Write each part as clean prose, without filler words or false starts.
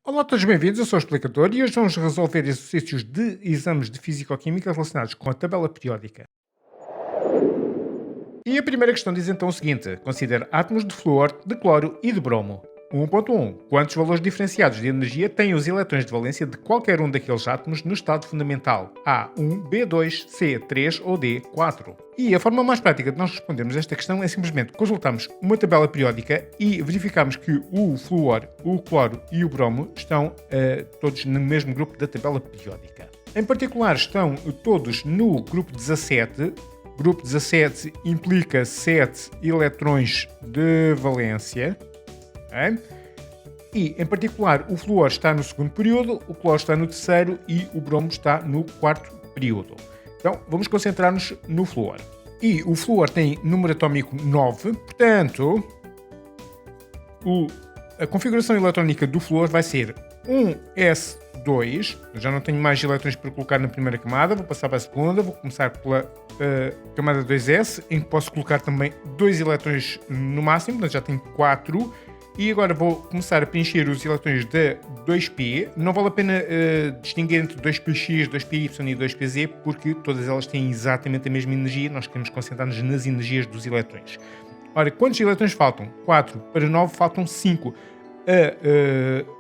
Olá a todos, bem-vindos. Eu sou o explicador e hoje vamos resolver exercícios de exames de Físico-Química relacionados com a tabela periódica. E a primeira questão diz então o seguinte: considere átomos de flúor, de cloro e de bromo. 1.1. Quantos valores diferenciados de energia têm os eletrões de valência de qualquer um daqueles átomos no estado fundamental? A1, B2, C3 ou D4? E a forma mais prática de nós respondermos esta questão é simplesmente consultarmos uma tabela periódica e verificarmos que o flúor, o cloro e o bromo estão todos no mesmo grupo da tabela periódica. Em particular, estão todos no grupo 17. Grupo 17 implica 7 eletrões de valência. Okay? E, em particular, o flúor está no segundo período, o cloro está no terceiro e o bromo está no quarto período. Então, vamos concentrar-nos no flúor. E o flúor tem número atómico 9, portanto, a configuração eletrónica do flúor vai ser 1s2. Eu já não tenho mais elétrons para colocar na primeira camada, vou passar para a segunda, vou começar pela camada 2s, em que posso colocar também 2 elétrons no máximo, portanto já tenho 4. E agora vou começar a preencher os elétrons da 2p. Não vale a pena distinguir entre 2px, 2py e 2pz, porque todas elas têm exatamente a mesma energia. Nós queremos concentrar-nos nas energias dos elétrons. Ora, quantos elétrons faltam? 4 para 9 faltam 5.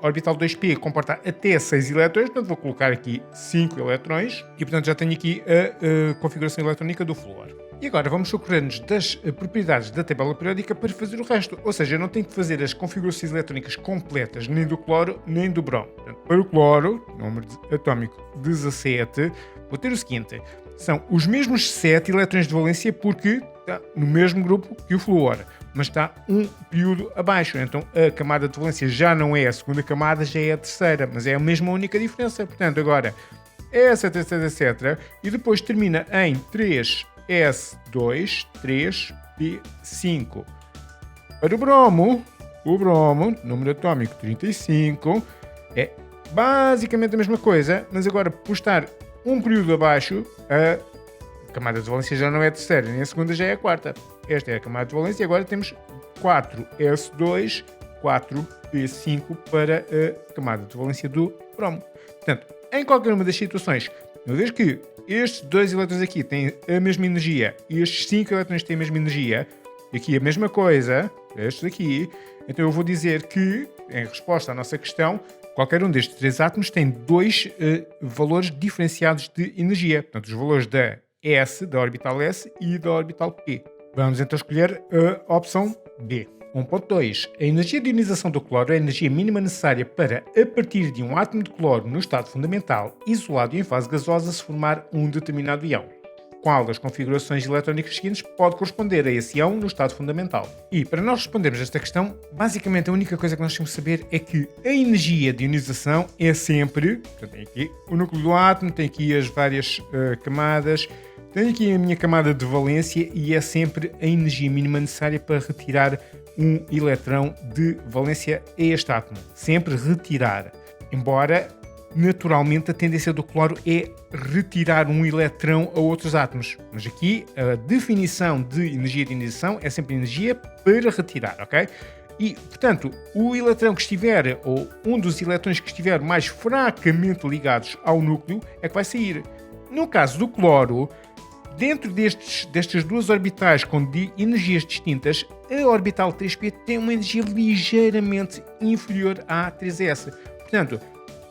A orbital 2p comporta até 6 elétrons, portanto vou colocar aqui 5 elétrons e portanto já tenho aqui a configuração eletrónica do flúor. E agora vamos socorrer-nos das propriedades da tabela periódica para fazer o resto, ou seja, eu não tenho que fazer as configurações eletrónicas completas nem do cloro nem do bromo. Portanto, para o cloro, número atómico 17, vou ter o seguinte: são os mesmos 7 elétrons de valência porque está no mesmo grupo que o flúor, mas está um período abaixo. Então a camada de valência já não é a segunda camada, já é a terceira, mas é a mesma única diferença. Portanto, agora etc, etc, etc. E depois termina em 3s2, 3p5. Para o bromo, número atómico 35, é basicamente a mesma coisa, mas agora por estar um período abaixo, a camada de valência já não é a terceira, nem a segunda, já é a quarta. Esta é a camada de valência e agora temos 4s2, 4p5 para a camada de valência do bromo. Portanto, em qualquer uma das situações, uma vez que estes dois elétrons aqui têm a mesma energia e estes 5 elétrons têm a mesma energia, e aqui a mesma coisa, estes aqui, então eu vou dizer que, em resposta à nossa questão, qualquer um destes 3 átomos tem 2 valores diferenciados de energia. Portanto, os valores da S, da orbital S e da orbital P. Vamos então escolher a opção B. 1.2. A energia de ionização do cloro é a energia mínima necessária para, a partir de um átomo de cloro no estado fundamental, isolado e em fase gasosa, se formar um determinado íon. Qual das configurações eletrónicas seguintes pode corresponder a esse íon no estado fundamental? E para nós respondermos a esta questão, basicamente a única coisa que nós temos que saber é que a energia de ionização é sempre, portanto, tem aqui o núcleo do átomo, tem aqui as várias camadas, tenho aqui a minha camada de valência e é sempre a energia mínima necessária para retirar um eletrão de valência a este átomo. Sempre retirar. Embora, naturalmente, a tendência do cloro é retirar um eletrão a outros átomos. Mas aqui, a definição de energia de ionização é sempre energia para retirar, ok? E, portanto, o eletrão que estiver, ou um dos eletrões que estiver mais fracamente ligados ao núcleo, é que vai sair. No caso do cloro, dentro destas duas orbitais com energias distintas, a orbital 3p tem uma energia ligeiramente inferior à 3s. Portanto,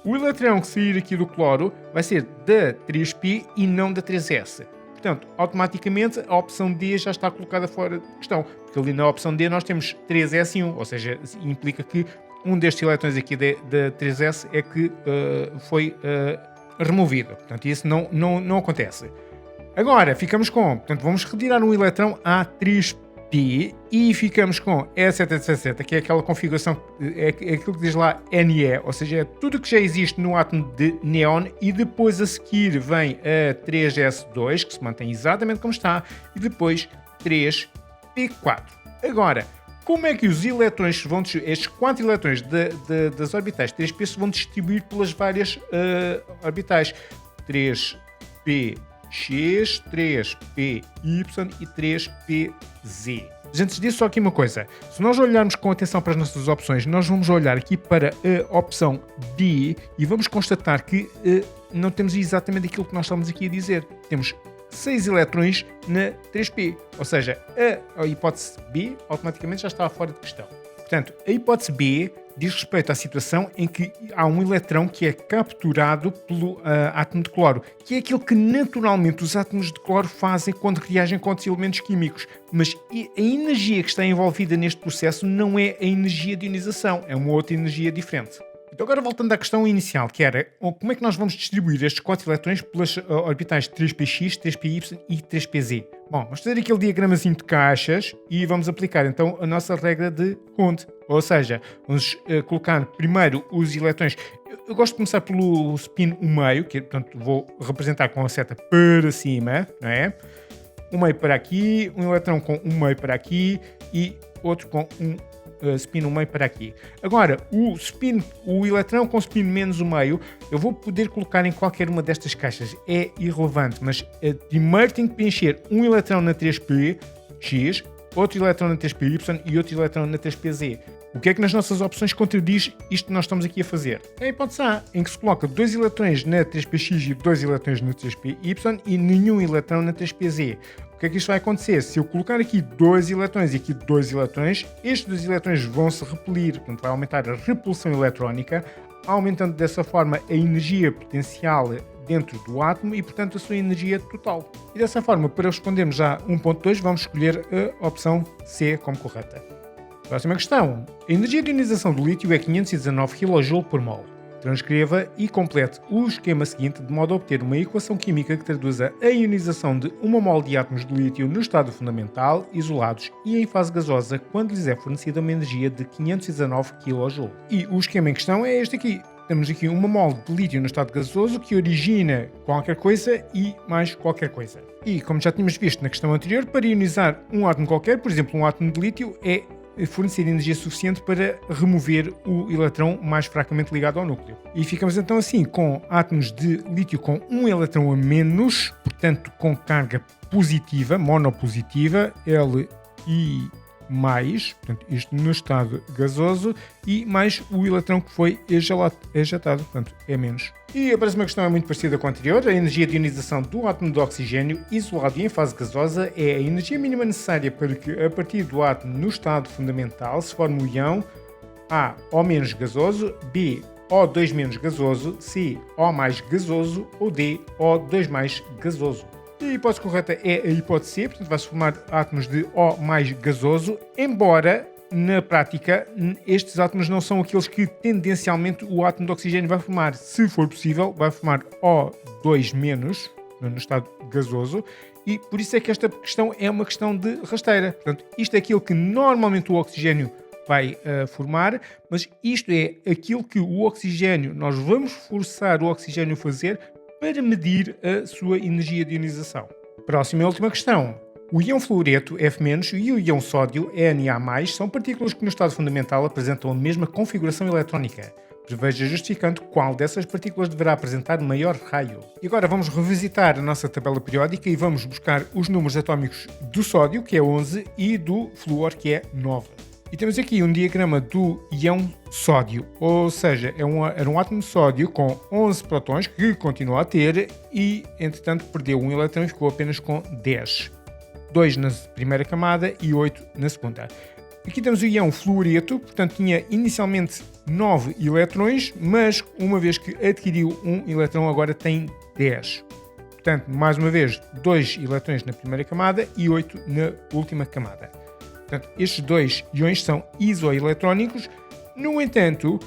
o eletrão que sair aqui do cloro vai ser da 3p e não da 3s. Portanto, automaticamente a opção D já está colocada fora de questão, porque ali na opção D nós temos 3s e 1, ou seja, implica que um destes eletrões aqui da 3s é que foi removido. Portanto, isso não acontece. Agora, ficamos com, portanto, vamos retirar um eletrão A3p e ficamos com E7, que é aquela configuração, é aquilo que diz lá Ne, ou seja, é tudo que já existe no átomo de neon e depois a seguir vem a 3s2, que se mantém exatamente como está, e depois 3p4. Agora, como é que os elétrons vão, estes 4 elétrons das orbitais 3p se vão distribuir pelas várias orbitais? 3p X, 3py e 3pz. Mas antes disso, só aqui uma coisa. Se nós olharmos com atenção para as nossas opções, nós vamos olhar aqui para a opção D e vamos constatar que não temos exatamente aquilo que nós estamos aqui a dizer. Temos 6 eletrões na 3p, ou seja, a hipótese B automaticamente já está fora de questão. Portanto, a hipótese B diz respeito à situação em que há um eletrão que é capturado pelo átomo de cloro, que é aquilo que naturalmente os átomos de cloro fazem quando reagem com outros elementos químicos. Mas a energia que está envolvida neste processo não é a energia de ionização, é uma outra energia diferente. Então agora voltando à questão inicial, que era como é que nós vamos distribuir estes 4 eletrões pelas orbitais 3px, 3py e 3pz? Bom, vamos fazer aquele diagramazinho de caixas e vamos aplicar então a nossa regra de Hund. Ou seja, vamos colocar primeiro os eletrões. Eu gosto de começar pelo spin 1/2, que portanto vou representar com a seta para cima, não é? 1/2 para aqui, um eletrão com 1/2 para aqui e outro com spin 1/2 para aqui. Agora, o eletrão com spin menos 1/2, eu vou poder colocar em qualquer uma destas caixas. É irrelevante, mas primeiro tenho que preencher um eletrão na 3px, outro eletrão na 3py e outro eletrão na 3pz. O que é que nas nossas opções contradiz isto que nós estamos aqui a fazer? É a hipótese A, em que se coloca 2 eletrões na 3px e 2 eletrões na 3py e nenhum eletrão na 3pz. O que é que isto vai acontecer? Se eu colocar aqui 2 eletrões e aqui 2 eletrões, estes 2 eletrões vão se repelir, portanto vai aumentar a repulsão eletrónica, aumentando dessa forma a energia potencial dentro do átomo e, portanto, a sua energia total. E dessa forma, para respondermos a 1.2, vamos escolher a opção C como correta. Próxima questão. A energia de ionização do lítio é 519 kJ por mol. Transcreva e complete o esquema seguinte de modo a obter uma equação química que traduza a ionização de 1 mol de átomos de lítio no estado fundamental, isolados e em fase gasosa, quando lhes é fornecida uma energia de 519 kJ. E o esquema em questão é este aqui. Temos aqui 1 mol de lítio no estado gasoso que origina qualquer coisa e mais qualquer coisa. E, como já tínhamos visto na questão anterior, para ionizar um átomo qualquer, por exemplo um átomo de lítio, é fornecer energia suficiente para remover o eletrão mais fracamente ligado ao núcleo. E ficamos então assim com átomos de lítio com um eletrão a menos, portanto com carga positiva, monopositiva, Li+, portanto isto no estado gasoso, e mais o eletrão que foi ejetado, portanto é menos. E a próxima questão é muito parecida com a anterior. A energia de ionização do átomo de oxigênio isolado e em fase gasosa é a energia mínima necessária para que, a partir do átomo no estado fundamental, se forme o íon A, O menos gasoso, B, O2 menos gasoso, C, O mais gasoso ou D, O2 mais gasoso. E a hipótese correta é a hipótese C, portanto vai-se formar átomos de O mais gasoso, embora na prática estes átomos não são aqueles que tendencialmente o átomo de oxigênio vai formar. Se for possível, vai formar O2 menos no estado gasoso, e por isso é que esta questão é uma questão de rasteira. Portanto, isto é aquilo que normalmente o oxigênio vai formar, mas isto é aquilo que o oxigênio, nós vamos forçar o oxigênio a fazer para medir a sua energia de ionização. Próxima e última questão. O íon fluoreto, F- e o íon sódio, Na+, são partículas que no estado fundamental apresentam a mesma configuração eletrónica. Preveja justificando qual dessas partículas deverá apresentar maior raio. E agora vamos revisitar a nossa tabela periódica e vamos buscar os números atómicos do sódio, que é 11, e do flúor, que é 9. E temos aqui um diagrama do íon sódio, ou seja, era um átomo de sódio com 11 prótons que continua a ter e, entretanto, perdeu um eletrão e ficou apenas com 10. 2 na primeira camada e 8 na segunda. Aqui temos o íon fluoreto, portanto tinha inicialmente 9 eletrões, mas uma vez que adquiriu um eletrão agora tem 10. Portanto, mais uma vez, 2 eletrões na primeira camada e 8 na última camada. Portanto, estes dois íons são isoeletrónicos. No entanto,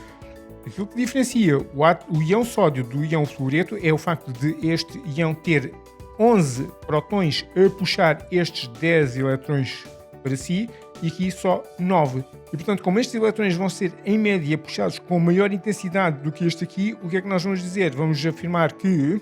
aquilo que diferencia o íon sódio do íon fluoreto é o facto de este íon ter 11 prótons a puxar estes 10 eletrões para si e aqui só 9. E portanto, como estes eletrões vão ser em média puxados com maior intensidade do que este aqui, o que é que nós vamos dizer? Vamos afirmar que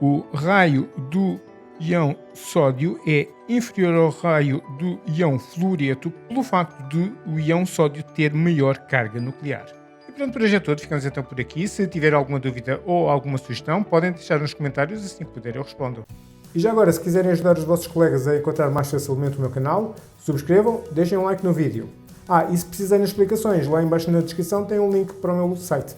o raio do íon sódio é inferior ao raio do íon fluoreto pelo facto de o íon sódio ter maior carga nuclear. E portanto, por hoje é tudo. Ficamos então por aqui. Se tiver alguma dúvida ou alguma sugestão, podem deixar nos comentários, assim que puder eu respondo. E já agora, se quiserem ajudar os vossos colegas a encontrar mais facilmente o meu canal, subscrevam, deixem um like no vídeo. E se precisarem de explicações, lá em baixo na descrição tem um link para o meu site.